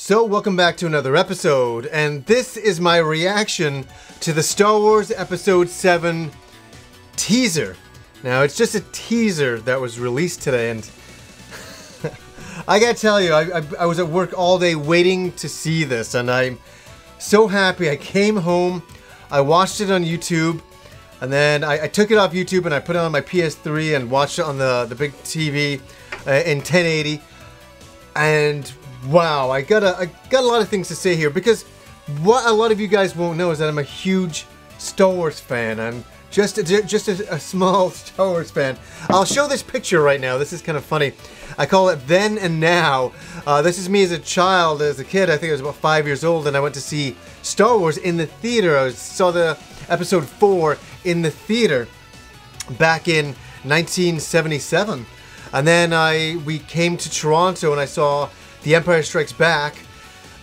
So welcome back to another episode, and this is my reaction to the Star Wars Episode 7 teaser. Now, it's just a teaser that was released today, and I gotta tell you, I was at work all day waiting to see this, and I'm so happy. I came home, I watched it on YouTube, and then I took it off YouTube and I put it on my PS3 and watched it on the big TV in 1080, and wow, I got a lot of things to say here, because what a lot of you guys won't know is that I'm a huge Star Wars fan. I'm just a small Star Wars fan. I'll show this picture right now. This is kind of funny. I call it Then and Now. This is me as a child, as a kid. I think I was about 5 years old, and I went to see Star Wars in the theater. I saw the Episode 4 in the theater back in 1977. And then we came to Toronto and I saw The Empire Strikes Back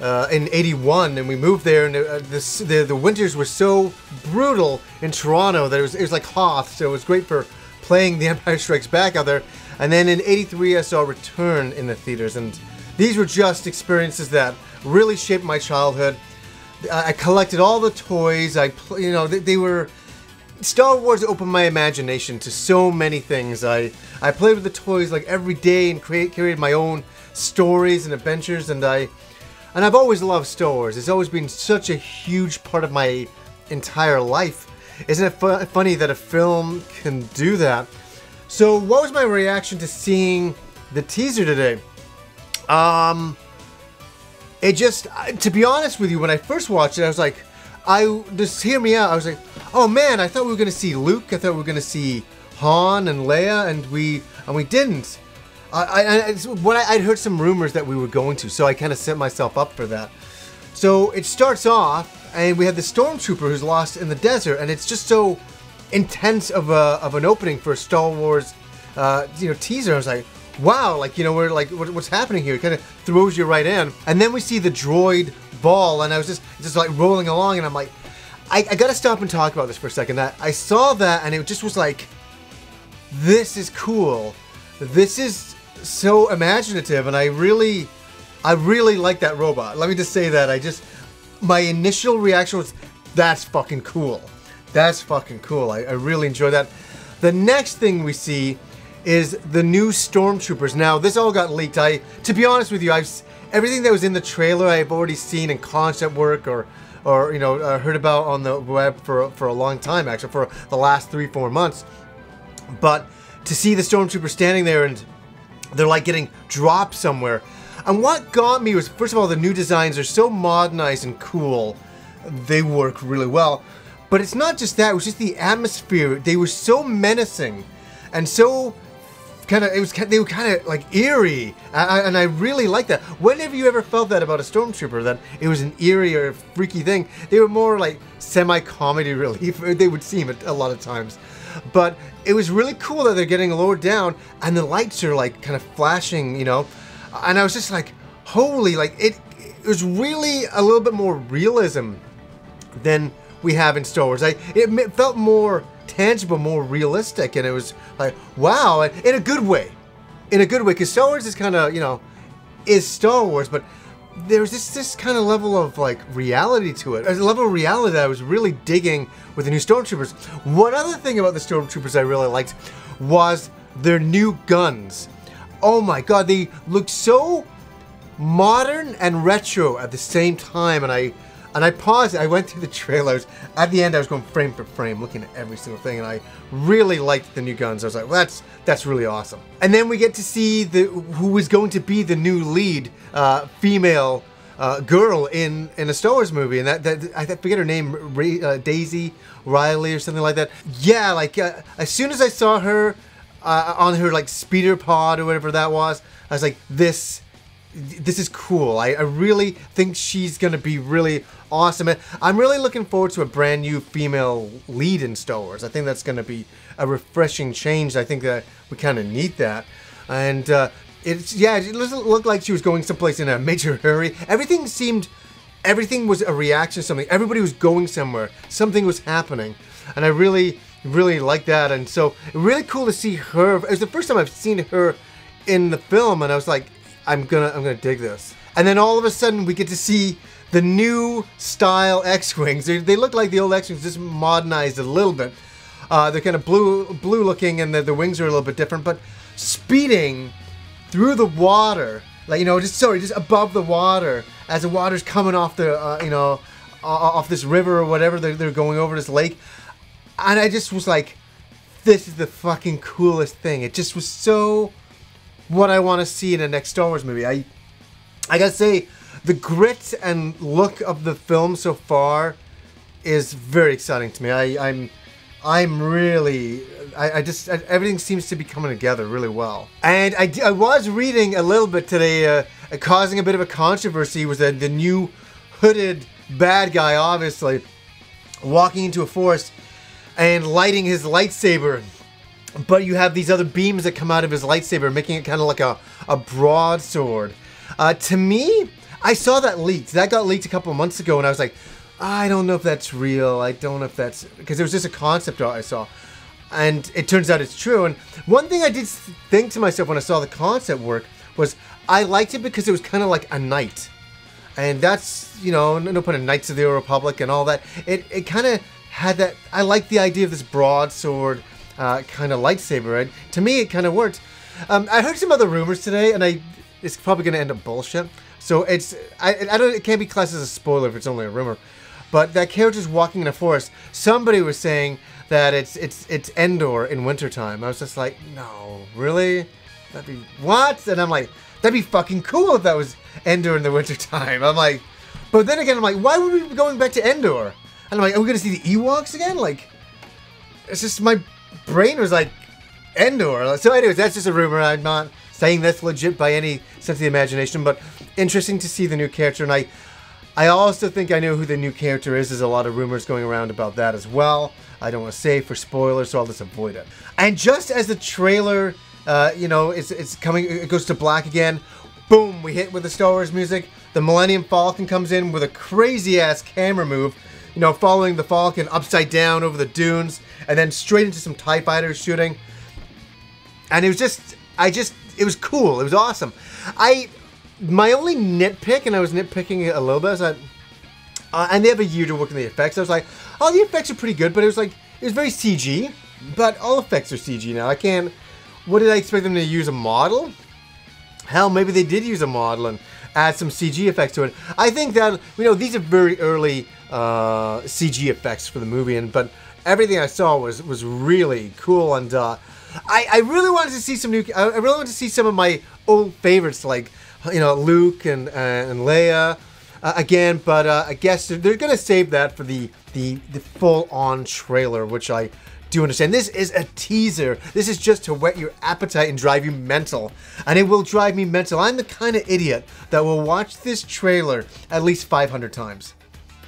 in '81, and we moved there, and the winters were so brutal in Toronto that it was like Hoth, so it was great for playing The Empire Strikes Back out there. And then in '83 I saw Return in the theaters, and these were just experiences that really shaped my childhood. I collected all the toys. They were... Star Wars opened my imagination to so many things. I played with the toys like every day and created my own stories and adventures, and I've always loved Star Wars. It's always been such a huge part of my entire life. Isn't it funny that a film can do that? So what was my reaction to seeing the teaser today? To be honest with you, when I first watched it, I was like, just hear me out. I was like, oh man, I thought we were gonna see Luke. I thought we were gonna see Han and Leia, and we didn't. I'd heard some rumors that we were going to, so I kind of set myself up for that. So it starts off, and we have the stormtrooper who's lost in the desert, and it's just so intense of an opening for a Star Wars, teaser. I was like, wow, we're like, what's happening here? It kind of throws you right in, and then we see the droid ball, and I was just like rolling along, and I'm like, I gotta stop and talk about this for a second. I saw that, and it just was like, this is cool. This is so imaginative, and I really like that robot. Let me just say that my initial reaction was, that's fucking cool. That's fucking cool. I really enjoy that. The next thing we see is the new stormtroopers. Now, this all got leaked. To be honest with you, everything that was in the trailer I've already seen in concept work or heard about on the web for a long time, actually, for the last 3-4 months. But to see the stormtroopers standing there and they're like getting dropped somewhere. And what got me was, first of all, the new designs are so modernized and cool. They work really well. But it's not just that, it was just the atmosphere. They were so menacing and so they were kind of like eerie, and I really like that. When have you ever felt that about a stormtrooper, that it was an eerie or freaky thing? They were more like semi-comedy relief, they would seem a lot of times. But it was really cool that they're getting lowered down and the lights are like kind of flashing, and I was just like, holy, like it was really a little bit more realism than we have in Star Wars. It felt more tangible, more realistic, and it was like, wow, in a good way. In a good way, because Star Wars is kind of, is Star Wars, but there's this kind of level of like reality to it. There's a level of reality that I was really digging with the new Stormtroopers. One other thing about the Stormtroopers I really liked was their new guns. Oh my god, they look so modern and retro at the same time, and I paused, I went through the trailers. At the end, I was going frame for frame, looking at every single thing, and I really liked the new guns. I was like, well, that's really awesome. And then we get to see who is going to be the new lead female girl in a Star Wars movie, and I forget her name, Daisy Riley or something like that. Yeah, like as soon as I saw her on her like speeder pod or whatever that was, I was like, this is cool. I really think she's gonna be really awesome. I'm really looking forward to a brand new female lead in Star Wars. I think that's gonna be a refreshing change. I think that we kind of need that. And it doesn't look like she was going someplace in a major hurry. Everything was a reaction to something. Everybody was going somewhere. Something was happening. And I really like that. And so really cool to see her. It was the first time I've seen her in the film, and I was like, I'm gonna dig this. And then all of a sudden we get to see the new style X-Wings. They look like the old X-Wings, just modernized a little bit. They're kind of blue looking, and the wings are a little bit different, but speeding through the water, like, you know, just above the water, as the water's coming off the, you know, off this river or whatever, they're going over this lake. And I just was like, this is the fucking coolest thing. It just was so what I want to see in the next Star Wars movie. I gotta say, the grit and look of the film so far is very exciting to me. I'm really, everything seems to be coming together really well. And I was reading a little bit today, causing a bit of a controversy was that the new hooded bad guy, obviously, walking into a forest and lighting his lightsaber. But you have these other beams that come out of his lightsaber, making it kind of like a broadsword. To me, I saw that leaked. That got leaked a couple of months ago, and I was like, I don't know if that's real. I don't know if that's... Because it was just a concept art I saw. And it turns out it's true. And one thing I did think to myself when I saw the concept work was I liked it because it was kind of like a knight. And that's, you know, no pun in Knights of the Old Republic and all that. It kind of had that... I like the idea of this broadsword kind of lightsaber. Right? To me, it kind of worked. I heard some other rumors today, and it's probably going to end up bullshit. So it's... I don't... It can't be classed as a spoiler if it's only a rumor. But that character's walking in a forest. Somebody was saying that it's Endor in wintertime. I was just like, no, really? That'd be... What? And I'm like, that'd be fucking cool if that was Endor in the wintertime. I'm like... But then again, I'm like, why would we be going back to Endor? And I'm like, are we going to see the Ewoks again? Like, it's just... My brain was like, Endor. So anyways, that's just a rumor. I'm not saying that's legit by any sense of the imagination. But interesting to see the new character. And I also think I know who the new character is. There's a lot of rumors going around about that as well. I don't want to say for spoilers, so I'll just avoid it. And just as the trailer, you know, it's coming, it goes to black again. Boom, we hit with the Star Wars music. The Millennium Falcon comes in with a crazy-ass camera move, you know, following the Falcon upside down over the dunes, and then straight into some TIE fighters shooting. And it was just, it was cool. It was awesome. My only nitpick, and I was nitpicking it a little bit, is that, and they have a year to work on the effects. I was like, oh, the effects are pretty good, but it was very CG. But all effects are CG now. What did I expect them to use, a model? Hell, maybe they did use a model and add some CG effects to it. I think that, you know, these are very early CG effects for the movie, but everything I saw was really cool, and I really wanted to see some new. I really wanted to see some of my old favorites, like, you know, Luke and Leia again, but I guess they're gonna save that for the full-on trailer, which I do understand. This is a teaser. This is just to whet your appetite and drive you mental, and it will drive me mental. I'm the kind of idiot that will watch this trailer at least 500 times,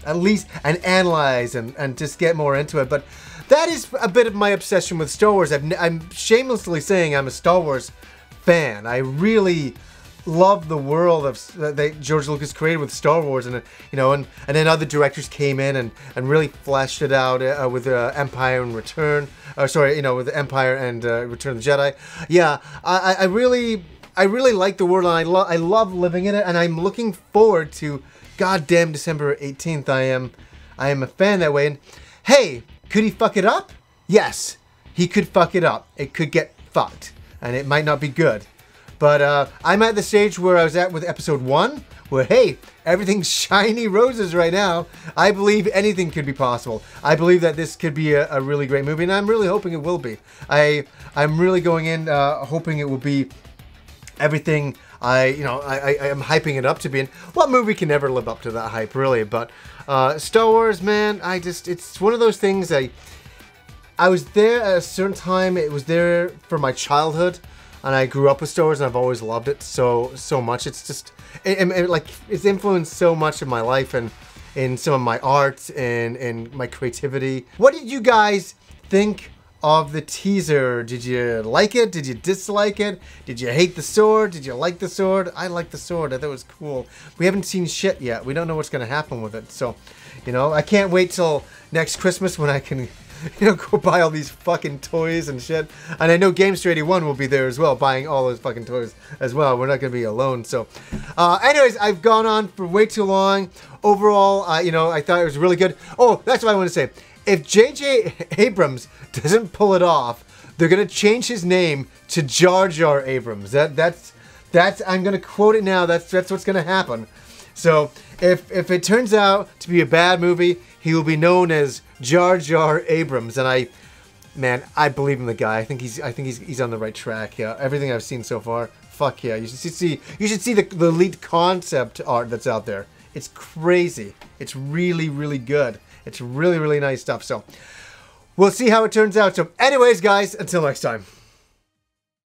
at least, and analyze and just get more into it. But that is a bit of my obsession with Star Wars. I'm shamelessly saying I'm a Star Wars fan. I really love the world that George Lucas created with Star Wars, and you know, and then other directors came in and really fleshed it out with Empire and Return. Sorry, you know, with Empire and Return of the Jedi. Yeah, I really like the world, and I love living in it, and I'm looking forward to goddamn December 18th. I am a fan that way. And hey, could he fuck it up? Yes, he could fuck it up. It could get fucked, and it might not be good. But I'm at the stage where I was at with episode 1, where, hey, everything's shiny roses right now. I believe anything could be possible. I believe that this could be a really great movie, and I'm really hoping it will be. I'm really going in hoping it will be everything I am hyping it up to be. And what movie can never live up to that hype, really? But Star Wars, man, it's one of those things. I was there at a certain time. It was there for my childhood. And I grew up with Star Wars, and I've always loved it so much. It's just, it's influenced so much of my life and in some of my art and my creativity. What did you guys think of the teaser? Did you like it? Did you dislike it? Did you hate the sword? Did you like the sword? I like the sword. I thought it was cool. We haven't seen shit yet. We don't know what's going to happen with it. So, you know, I can't wait till next Christmas when I can go buy all these fucking toys and shit. And I know Gamester81 will be there as well, buying all those fucking toys as well. We're not going to be alone. So, anyways, I've gone on for way too long. Overall, I thought it was really good. Oh, that's what I want to say. If J.J. Abrams doesn't pull it off, they're going to change his name to Jar Jar Abrams. That's I'm going to quote it now. That's what's going to happen. So if it turns out to be a bad movie, he will be known as Jar Jar Abrams. And I believe in the guy. I think he's on the right track. Yeah, everything I've seen so far. Fuck yeah! You should see the lead concept art that's out there. It's crazy. It's really, really good. It's really, really nice stuff. So we'll see how it turns out. So anyways, guys, until next time.